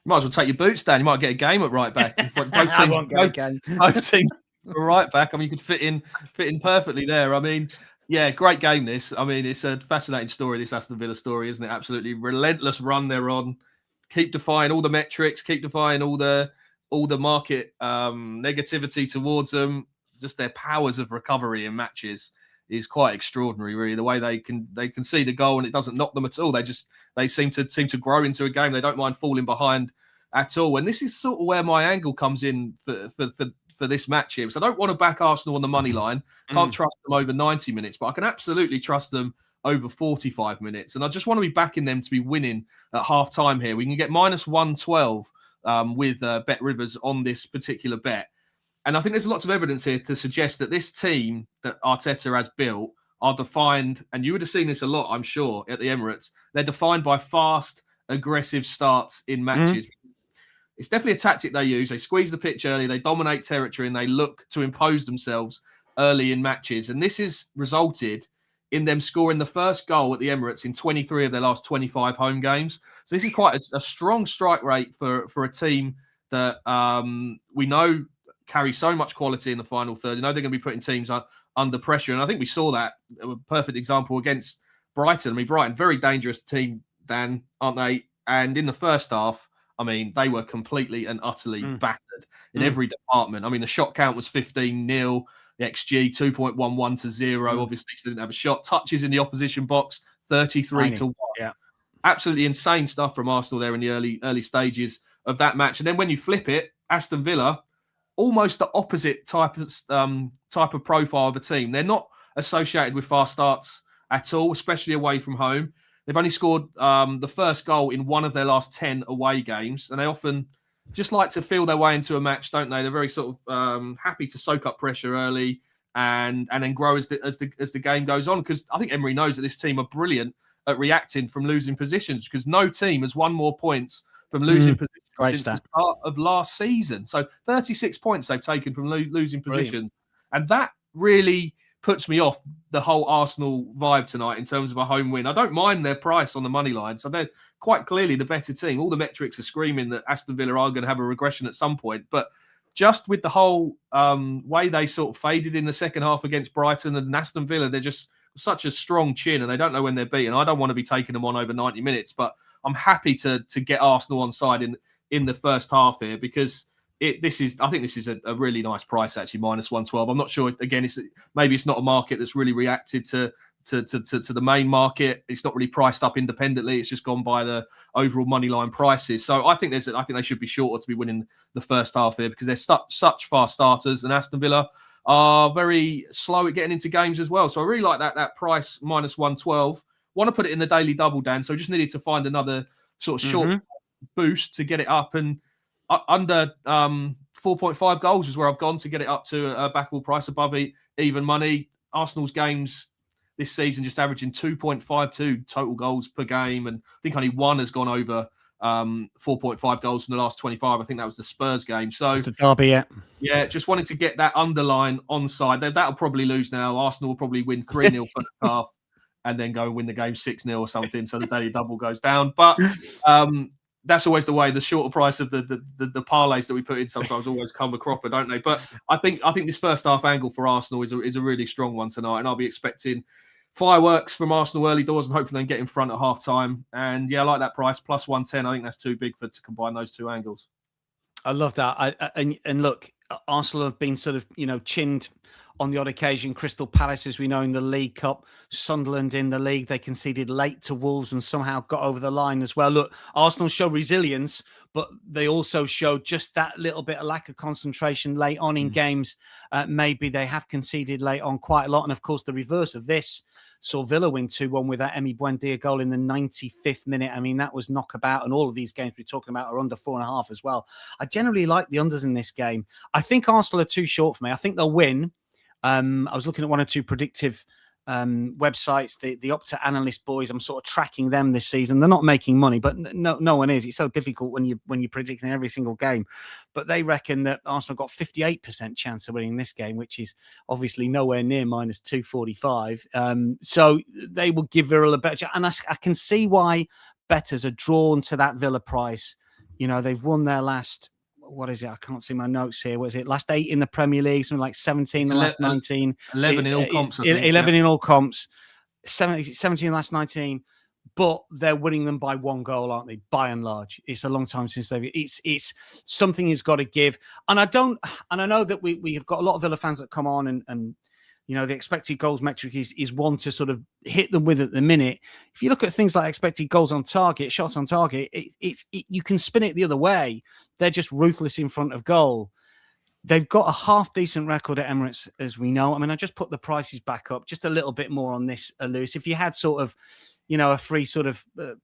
Might as well take your boots down. You might get a game at right back. Both I won't get a game. Both teams are right back. I mean, you could fit in perfectly there. I mean, yeah, great game this. I mean, it's a fascinating story, this Aston Villa story, isn't it? Absolutely relentless run they're on. Keep defying all the metrics, keep defying all the market negativity towards them. Just their powers of recovery in matches is quite extraordinary, really. The way they can see the goal and it doesn't knock them at all. They seem to grow into a game. They don't mind falling behind at all. And this is sort of where my angle comes in for this match here. So I don't want to back Arsenal on the money line. Can't trust them over 90 minutes, but I can absolutely trust them over 45 minutes. And I just want to be backing them to be winning at half time here. We can get minus 112 with Bet Rivers on this particular bet. And I think there's lots of evidence here to suggest that this team that Arteta has built are defined, and you would have seen this a lot, I'm sure, at the Emirates. They're defined by fast, aggressive starts in matches. It's definitely a tactic they use. They squeeze the pitch early, they dominate territory, and they look to impose themselves early in matches. And this has resulted in them scoring the first goal at the Emirates in 23 of their last 25 home games. So this is quite a strong strike rate for a team that we know carry so much quality in the final third. You know they're going to be putting teams under pressure. And I think we saw that, a perfect example against Brighton. I mean, Brighton, very dangerous team, Dan, aren't they? And in the first half, I mean, they were completely and utterly battered in every department. I mean, the shot count was 15-0, the XG 2.11 to 0. Obviously, they didn't have a shot. Touches in the opposition box, 33 to 1. Yeah. Absolutely insane stuff from Arsenal there in the early stages of that match. And then when you flip it, Aston Villa, almost the opposite type of profile of a team. They're not associated with fast starts at all, especially away from home. They've only scored the first goal in one of their last 10 away games, and they often just like to feel their way into a match, don't they? They're very sort of happy to soak up pressure early and then grow as the game goes on. Because I think Emery knows that this team are brilliant at reacting from losing positions, because no team has won more points from losing positions since the start of last season. So 36 points they've taken from losing position. And that really puts me off the whole Arsenal vibe tonight in terms of a home win. I don't mind their price on the money line. So they're quite clearly the better team. All the metrics are screaming that Aston Villa are going to have a regression at some point. But just with the whole way they sort of faded in the second half against Brighton and Aston Villa, they're just such a strong chin and they don't know when they're beaten. I don't want to be taking them on over 90 minutes, but I'm happy to get Arsenal on side in the first half here, because I think this is a really nice price, actually, minus 112. I'm not sure if, again, maybe it's not a market that's really reacted to the main market. It's not really priced up independently. It's just gone by the overall money line prices. So I think they should be shorter to be winning the first half here, because they're such fast starters, and Aston Villa are very slow at getting into games as well. So I really like that price, minus 112. Want to put it in the daily double, Dan. So just needed to find another sort of short boost to get it up, and under 4.5 goals is where I've gone to get it up to a backable price above even money. Arsenal's games this season just averaging 2.52 total goals per game, and I think only one has gone over 4.5 goals from the last 25. I think that was the Spurs game. So it's the derby, yeah, just wanted to get that underline onside. That'll probably lose now. Arsenal will probably win 3-0 first half and then go and win the game 6-0 or something. So the daily double goes down. But that's always the way. The shorter price of the parlays that we put in sometimes always come a cropper, don't they? But I think this first half angle for Arsenal is a really strong one tonight, and I'll be expecting fireworks from Arsenal early doors, and hopefully they can get in front at half time. And yeah, I like that price, plus 110. I think that's too big to combine those two angles. I love that. And look, Arsenal have been sort of, chinned on the odd occasion. Crystal Palace, as we know, in the League Cup, Sunderland in the league, they conceded late to Wolves and somehow got over the line as well. Look, Arsenal show resilience, but they also show just that little bit of lack of concentration late on in games. Maybe they have conceded late on quite a lot. And of course, the reverse of this saw Villa win 2-1 with that Emi Buendia goal in the 95th minute. I mean, that was knockabout, and all of these games we're talking about are under 4.5 as well. I generally like the unders in this game. I think Arsenal are too short for me. I think they'll win. I was looking at one or two predictive websites, the Opta analyst boys. I'm sort of tracking them this season. They're not making money, but no one is. It's so difficult when you're predicting every single game. But they reckon that Arsenal got 58% chance of winning this game, which is obviously nowhere near minus 245. So they will give Villa a better chance. And I can see why bettors are drawn to that Villa price. You know, they've won their last, what is it? I can't see my notes here. What is it? Last 8 in the Premier League, something like 17 in the last 19. 11 in all comps, I think. 11 in all comps. 17 in the last 19. But they're winning them by 1 goal, aren't they? By and large. It's a long time since they've... It's something has got to give. And I know that we have got a lot of Villa fans that come on and you know, the expected goals metric is one to sort of hit them with at the minute. If you look at things like expected goals on target, shots on target, you can spin it the other way. They're just ruthless in front of goal. They've got a half-decent record at Emirates, as we know. I mean, I just put the prices back up just a little bit more on this, Lewis. If you had sort of, you know, a free sort of... a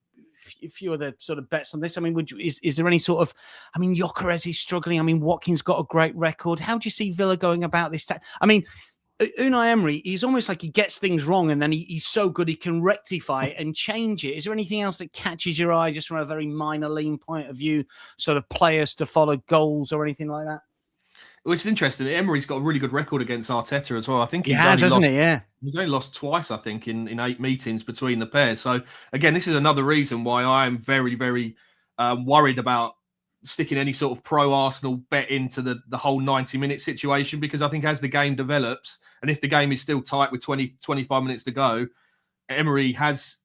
few other sort of bets on this. I mean, is there any sort of... I mean, Gyökeres is struggling. I mean, Watkins got a great record. How do you see Villa going about this? I mean... Unai Emery, he's almost like he gets things wrong and then he's so good he can rectify it and change it. Is there anything else that catches your eye just from a very minor lean point of view, sort of players to follow, goals or anything like that? Well, it's interesting. Emery's got a really good record against Arteta as well. I think he has, hasn't he? Yeah. He's only lost twice, I think, in 8 meetings between the pairs. So, again, this is another reason why I am very, very worried about sticking any sort of pro-Arsenal bet into the whole 90-minute situation, because I think as the game develops, and if the game is still tight with 25 minutes to go, Emery has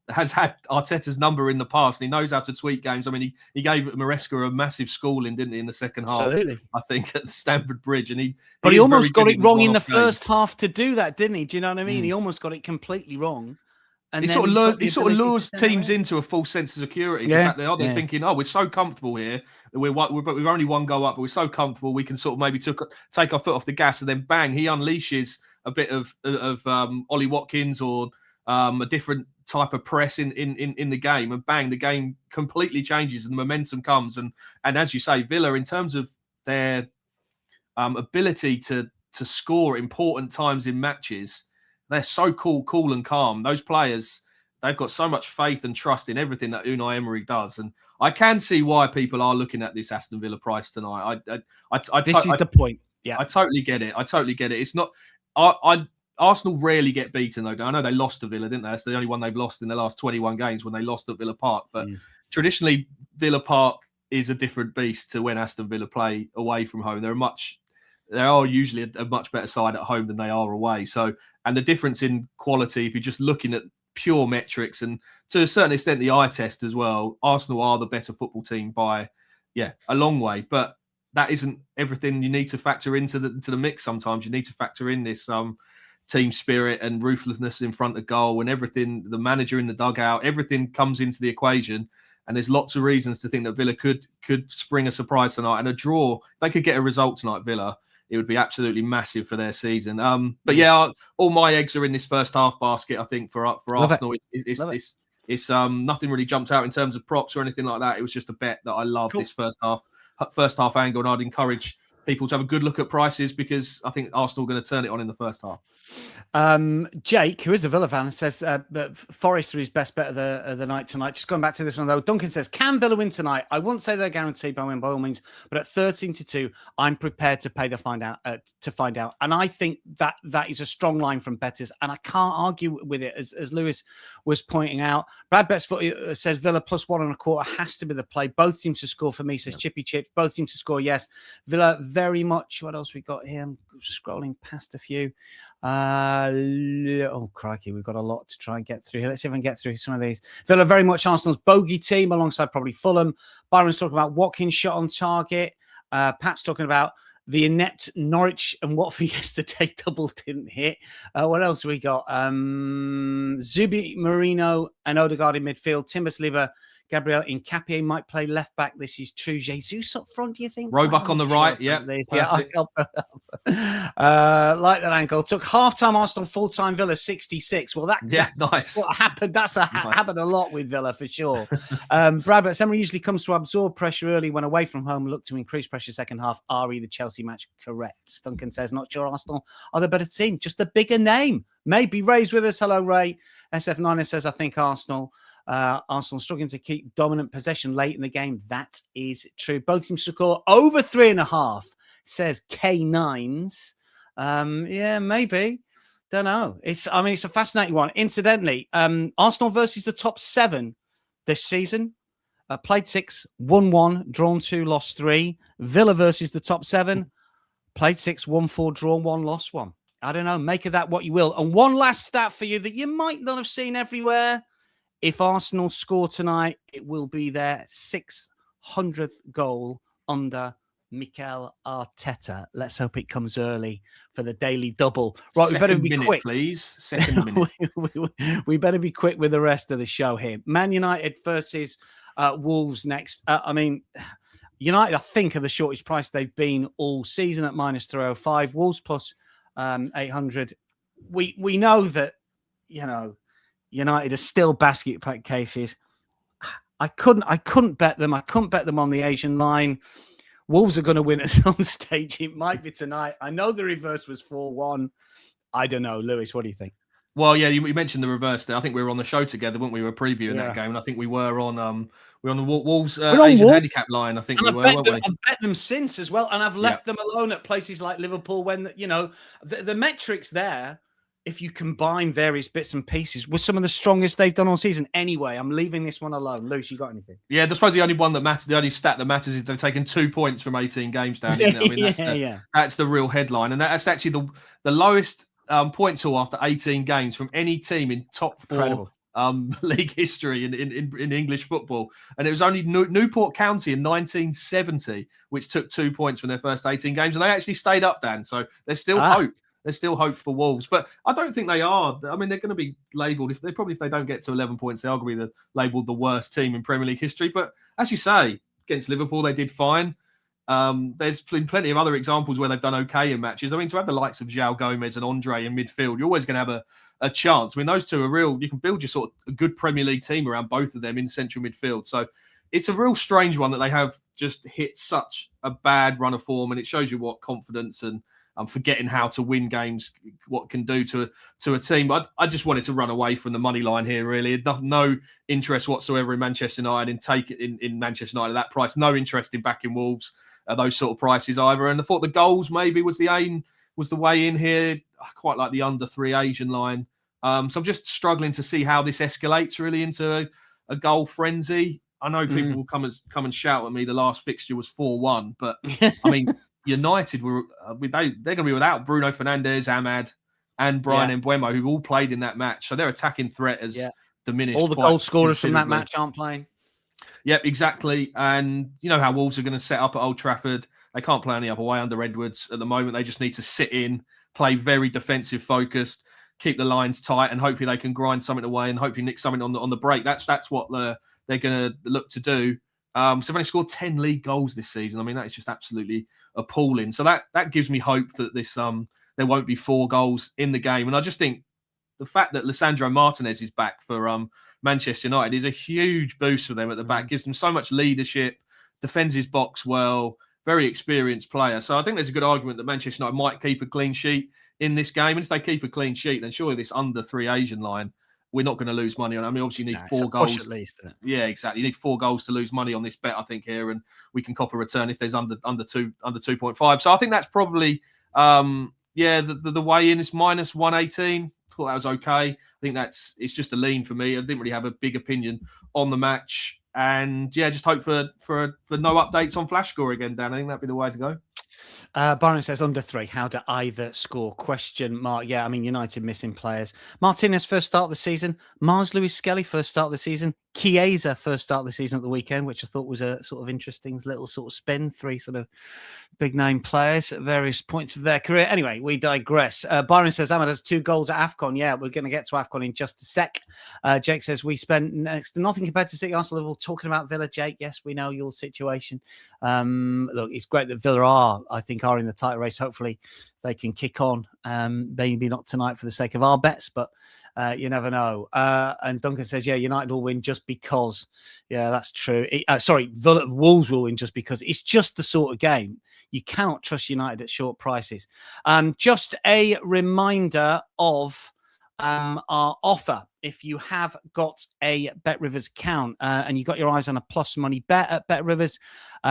had Arteta's number in the past, and he knows how to tweak games. I mean, he gave Maresca a massive schooling, didn't he, in the second half? Absolutely. I think at Stamford Bridge, and he almost got it wrong in the first half to do that, didn't he? Do you know what I mean? He almost got it completly wrong. And he sort of lures teams into a false sense of security. Yeah. They're thinking, oh, we're so comfortable here. We've only 1 goal up, but we're so comfortable we can sort of maybe take our foot off the gas, and then bang, he unleashes a bit of Ollie Watkins or a different type of press in the game, and bang, the game completely changes and the momentum comes. And as you say, Villa, in terms of their ability to score important times in matches, they're so cool and calm. Those players, they've got so much faith and trust in everything that Unai Emery does. And I can see why people are looking at this Aston Villa price tonight. This is the point. Yeah, I totally get it. It's not... Arsenal rarely get beaten, though. I know they lost to Villa, didn't they? That's the only one they've lost in the last 21 games, when they lost at Villa Park. But traditionally, Villa Park is a different beast to when Aston Villa play away from home. They are usually a much better side at home than they are away. So, and the difference in quality, if you're just looking at pure metrics and to a certain extent the eye test as well, Arsenal are the better football team by, a long way. But that isn't everything you need to factor into the mix. Sometimes you need to factor in this team spirit and ruthlessness in front of goal and everything, the manager in the dugout, everything comes into the equation. And there's lots of reasons to think that Villa could spring a surprise tonight. And a draw, if they could get a result tonight, Villa, it would be absolutely massive for their season. But all my eggs are in this first half basket, I think, for Arsenal. It's nothing really jumped out in terms of props or anything like that. It was just a bet that I love, this first half angle. And I'd encourage people to have a good look at prices, because I think Arsenal are going to turn it on in the first half. Jake, who is a Villa fan, says Forest are his best bet of the night tonight. Just going back to this one, though, Duncan says, can Villa win tonight? I wouldn't say they're guaranteed by win by all means, but at 13-2, I'm prepared to pay to find out. And I think that is a strong line from bettors, and I can't argue with it, as Lewis was pointing out. Brad Bettsfoot says Villa plus 1.25 has to be the play. Both teams to score for me, says Chippy Chip. Both teams to score, yes. Villa very much. What else we got here? I'm scrolling past a few. Oh, crikey, we've got a lot to try and get through here. Let's see if I can get through some of these. Villa very much Arsenal's bogey team, alongside probably Fulham. Byron's talking about Watkins shot on target. Pat's talking about the inept Norwich and Watford yesterday double didn't hit. What else we got? Zubi, Marino and Odegaard in midfield. Timber Saliba, Gabriel Nkapie might play left back. This is true. Jesus up front, do you think? Roebuck on the right. Yeah. Like that angle. Took half-time Arsenal, full-time Villa 66. Well, that's nice. what happened. That's happened a lot with Villa for sure. Brad, but Emery usually comes to absorb pressure early when away from home, look to increase pressure second half. RE the Chelsea match correct? Duncan says, not sure Arsenal are the better team, just a bigger name. Maybe Ray's with us. Hello, Ray. SF9 says, I think Arsenal struggling to keep dominant possession late in the game. That is true. Both teams score over 3.5, says K9s. Yeah, maybe. Don't know. It's a fascinating one. Incidentally, Arsenal versus the top 7 this season. Played 6, won 1, drawn 2, lost 3. Villa versus the top 7. Played 6, won 4, drawn 1, lost 1. I don't know. Make of that what you will. And one last stat for you that you might not have seen everywhere. If Arsenal score tonight, it will be their 600th goal under Mikel Arteta. Let's hope it comes early for the daily double. Right, we better be quick, please. Second minute. we better be quick with the rest of the show here. Man United versus Wolves next. United, I think, are the shortest price they've been all season at -305. Wolves plus 800. We know that, United are still basket cases. I couldn't bet them. I couldn't bet them on the Asian line. Wolves are going to win at some stage. It might be tonight. I know the reverse was 4-1. I don't know. Lewis, what do you think? Well, yeah, you mentioned the reverse there. I think we were on the show together, weren't we? We were previewing that game, and I think we were on the Wolves Asian handicap line. I think and we were. I've bet them since as well, and I've left them alone at places like Liverpool when the metrics there. If you combine various bits and pieces, were some of the strongest they've done all season. Anyway, I'm leaving this one alone. Lewis, you got anything? Yeah, I suppose the only one that matters, the only stat that matters is they've taken 2 points from 18 games down. Isn't it? I mean, that's the real headline, and that's actually the lowest point total after 18 games from any team in top 4 league history in English football. And it was only Newport County in 1970 which took 2 points from their first 18 games, and they actually stayed up, Dan. So there's still hope. There's still hope for Wolves, but I don't think they are. I mean, they're going to be labelled if they don't get to 11 points, they are going to be labelled the worst team in Premier League history. But as you say, against Liverpool, they did fine. There's been plenty of other examples where they've done okay in matches. I mean, to have the likes of João Gomez and Andre in midfield, you're always going to have a chance. I mean, those two are real. You can build your sort of a good Premier League team around both of them in central midfield. So it's a real strange one that they have just hit such a bad run of form, and it shows you what confidence and forgetting how to win games, what can do to a team. But I just wanted to run away from the money line here, really. No interest whatsoever in Manchester United, in Manchester United at that price. No interest in backing Wolves at those sort of prices either. And I thought the goals maybe was the aim, was the way in here. I quite like the under 3 Asian line. So I'm just struggling to see how this escalates really into a goal frenzy. I know people will come and shout at me the last fixture was 4-1, but I mean, United they're going to be without Bruno Fernandes, Ahmad, and Brian Mbeumo, who all played in that match. So their attacking threat has diminished. All the goal scorers from that match aren't playing. Yep, exactly. And you know how Wolves are going to set up at Old Trafford. They can't play any other way under Edwards at the moment. They just need to sit in, play very defensive focused, keep the lines tight, and hopefully they can grind something away and hopefully nick something on the break. That's what they're going to look to do. So they've only scored 10 league goals this season. I mean, that is just absolutely appalling. So that gives me hope that this there won't be 4 goals in the game. And I just think the fact that Lisandro Martinez is back for Manchester United is a huge boost for them at the back. Gives them so much leadership, defends his box well, very experienced player. So I think there's a good argument that Manchester United might keep a clean sheet in this game. And if they keep a clean sheet, then surely this under 3 Asian line, we're not going to lose money on. I mean, obviously you need 4 goals at least. Isn't it? Yeah, exactly. You need 4 goals to lose money on this bet, I think, here, and we can cop a return if there's under 2.5. So I think that's probably the way in is -118. Thought that was okay. I think it's just a lean for me. I didn't really have a big opinion on the match, and just hope for no updates on Flash Score again, Dan. I think that'd be the way to go. Byron says under 3. How do either score? Question mark. Yeah, I mean, United missing players. Martinez first start of the season. Mars Lewis Skelly first start of the season. Chiesa first start of the season at the weekend, which I thought was a sort of interesting little sort of spin. 3 sort of big name players at various points of their career. Anyway, we digress. Byron says Ahmed has 2 goals at AFCON. Yeah, we're going to get to AFCON in just a sec. Jake says we spent next to nothing compared to City, Arsenal, Liverpool. Talking about Villa, Jake. Yes, we know your situation. Look, it's great that Villa are in the title race. Hopefully they can kick on. Maybe not tonight for the sake of our bets, but you never know. And Duncan says, yeah, United will win just because. Yeah, that's true. Wolves will win just because. It's just the sort of game. You cannot trust United at short prices. Just a reminder of our offer. If you have got a BetRivers account and you got your eyes on a plus money bet at BetRivers,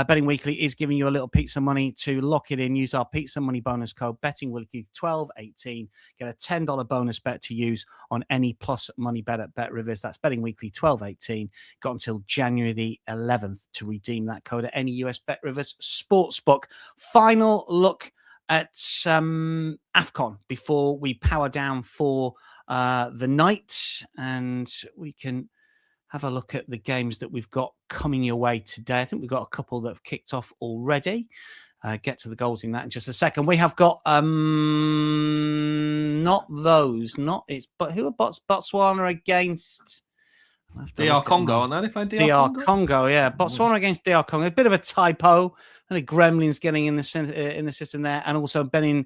Betting Weekly is giving you a little pizza money to lock it in. Use our pizza money bonus code BettingWeekly1218. Get a $10 bonus bet to use on any plus money bet at BetRivers. That's Betting Weekly 1218. Got until January the 11th to redeem that code at any US BetRivers sportsbook. Final look at AFCON before we power down for the night, and we can have a look at the games that we've got coming your way today. I think we've got a couple that have kicked off already. Get to the goals in that in just a second. We have got who are Botswana against? DR Congo, aren't they? They played DR Congo, yeah. Botswana against DR Congo. A bit of a typo. And the Gremlins getting in the system there. And also Benin,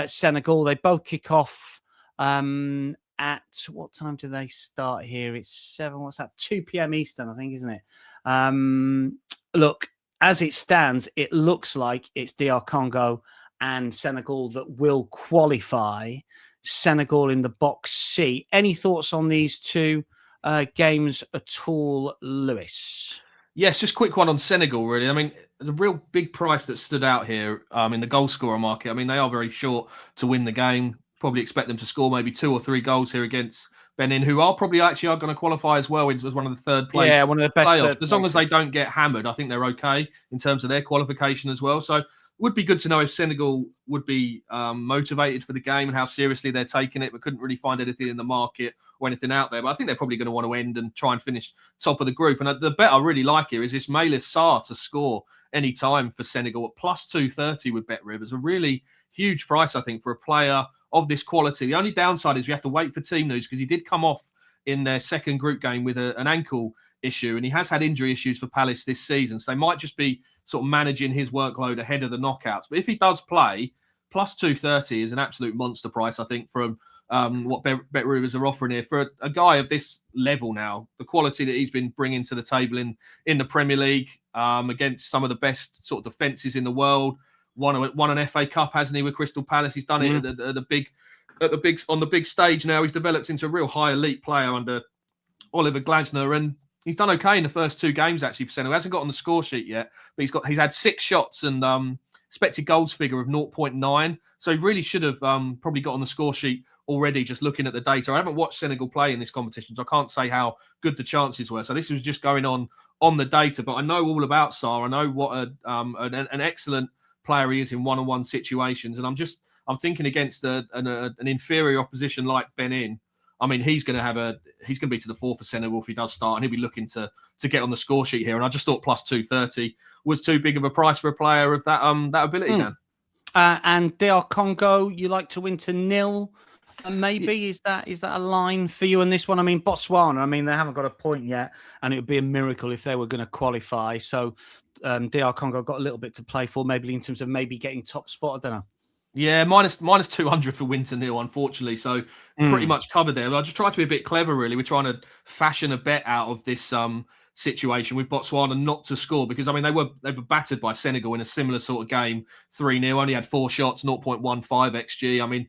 Senegal. They both kick off at what time do they start here? It's 2 p.m. Eastern, I think, isn't it? Look, as it stands, it looks like it's DR Congo and Senegal that will qualify. Senegal in the box C. Any thoughts on these two games at all, Lewis? Yes, just quick one on Senegal, really. I mean, there's a real big price that stood out here in the goal scorer market. I mean, they are very short to win the game. Probably expect them to score maybe 2 or 3 goals here against Benin, who are probably going to qualify as well as one of the third place. Yeah, one of the best playoffs. As long as they don't get hammered, I think they're okay in terms of their qualification as well. So would be good to know if Senegal would be motivated for the game and how seriously they're taking it. We couldn't really find anything in the market or anything out there. But I think they're probably going to want to end and try and finish top of the group. And the bet I really like here is Ismaila Sarr to score any time for Senegal at plus 230 with BetRivers. A really huge price, I think, for a player of this quality. The only downside is we have to wait for team news because he did come off in their second group game with an ankle issue, and he has had injury issues for Palace this season. So they might just be sort of managing his workload ahead of the knockouts. But if he does play, plus 230 is an absolute monster price, I think, from what BetRivers are offering here. For a guy of this level now, the quality that he's been bringing to the table in the Premier League against some of the best sort of defences in the world. Won an FA Cup, hasn't he, with Crystal Palace? He's done it on the big stage now. He's developed into a real high elite player under Oliver Glasner, and he's done okay in the first 2 games actually for Senegal. He hasn't got on the score sheet yet, but he's had 6 shots and expected goals figure of 0.9. So he really should have probably got on the score sheet already. Just looking at the data, I haven't watched Senegal play in this competition, so I can't say how good the chances were. So this was just going on the data, but I know all about Sarr. I know what an excellent player he is in one-on-one situations, and I'm thinking against an inferior opposition like Benin. I mean, he's going to be to the fore for Senegal if he does start, and he'll be looking to get on the score sheet here. And I just thought plus 230 was too big of a price for a player of that ability. Dan. And DR Congo, you like to win to 0. Maybe is that a line for you on this one? I mean, Botswana, they haven't got a point yet, and it would be a miracle if they were going to qualify. So DR Congo got a little bit to play for, maybe in terms of maybe getting top spot. I don't know. Yeah, minus 200 for win to 0, unfortunately. So pretty much covered there. But I just tried to be a bit clever, really. We're trying to fashion a bet out of this situation with Botswana not to score because, they were battered by Senegal in a similar sort of game, 3-0, only had 4 shots, 0.15 XG.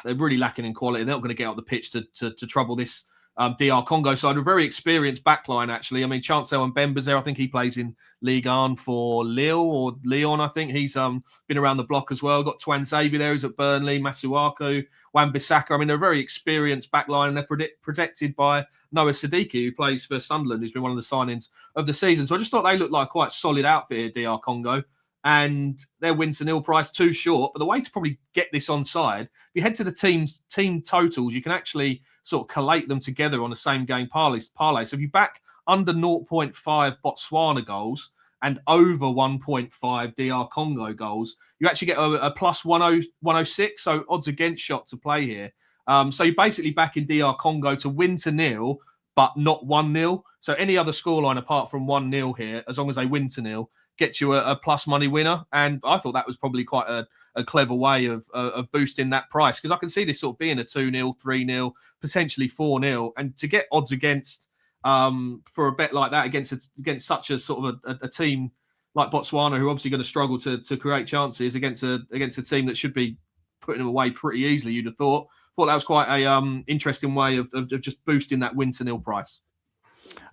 They're really lacking in quality. They're not going to get out the pitch to trouble this DR Congo side. A very experienced backline, actually. Chancel Mbemba's there. I think he plays in Ligue 1 for Lille or Lyon, I think. He's been around the block as well. Got Twan Zabi there, who's at Burnley, Masuaku, Wan-Bissaka. They're a very experienced backline, and they're protected by Noah Siddiqui, who plays for Sunderland, who's been one of the signings of the season. So I just thought they looked like quite a solid outfit here, DR Congo. and their win to nil price too short. But the way to probably get this onside, if you head to the team totals, you can actually sort of collate them together on the same game parlay. So if you back under 0.5 Botswana goals and over 1.5 DR Congo goals, you actually get a plus 106. So odds against shot to play here. So you're basically backing DR Congo to win to nil, but not 1-0. So any other scoreline apart from 1-0 here, as long as they win to nil, gets you a plus money winner. And I thought that was probably quite a clever way of boosting that price, because I can see this sort of being a 2-0, 3-0, potentially 4-0. And to get odds against for a bet like that against such a sort of a team like Botswana, who are obviously going to struggle to create chances against a team that should be putting them away pretty easily, you'd have thought. Thought that was quite a interesting way of just boosting that win to nil price.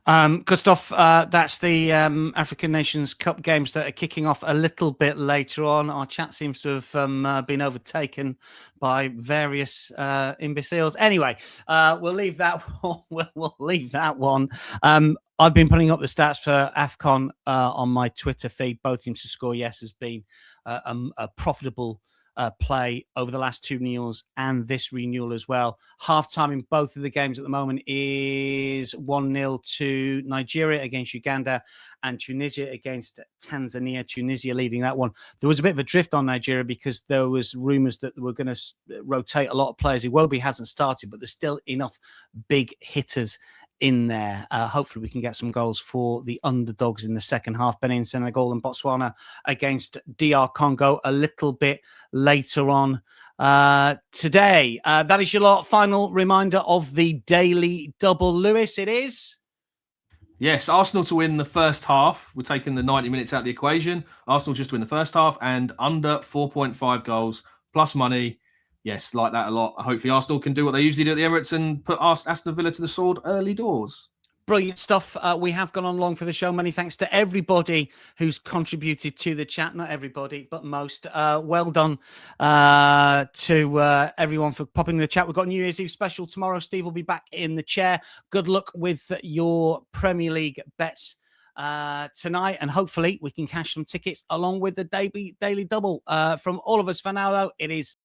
Gustav, that's the African Nations Cup games that are kicking off a little bit later on. Our chat seems to have been overtaken by various imbeciles. Anyway, we'll leave that one. We'll leave that one. I've been putting up the stats for AFCON on my Twitter feed. Both teams to score yes has been a profitable play over the last 2 renewals and this renewal as well. Half-time in both of the games at the moment is 1-0 to Nigeria against Uganda and Tunisia against Tanzania. Tunisia leading that one. There was a bit of a drift on Nigeria because there was rumours that they were going to rotate a lot of players. Iwobi hasn't started, but there's still enough big hitters in there. Hopefully we can get some goals for the underdogs in the second half. Benin, Senegal and Botswana against DR Congo a little bit later on today. That is your final reminder of the daily double. Lewis, it is? Yes, Arsenal to win the first half. We're taking the 90 minutes out of the equation. Arsenal just to win the first half and under 4.5 goals plus money. Yes, like that a lot. Hopefully Arsenal can do what they usually do at the Emirates and put Aston Villa to the sword early doors. Brilliant stuff. We have gone on long for the show. Many thanks to everybody who's contributed to the chat. Not everybody, but most. Well done to everyone for popping in the chat. We've got New Year's Eve special tomorrow. Steve will be back in the chair. Good luck with your Premier League bets tonight, and hopefully we can cash some tickets along with the daily double. From all of us for now, though, it is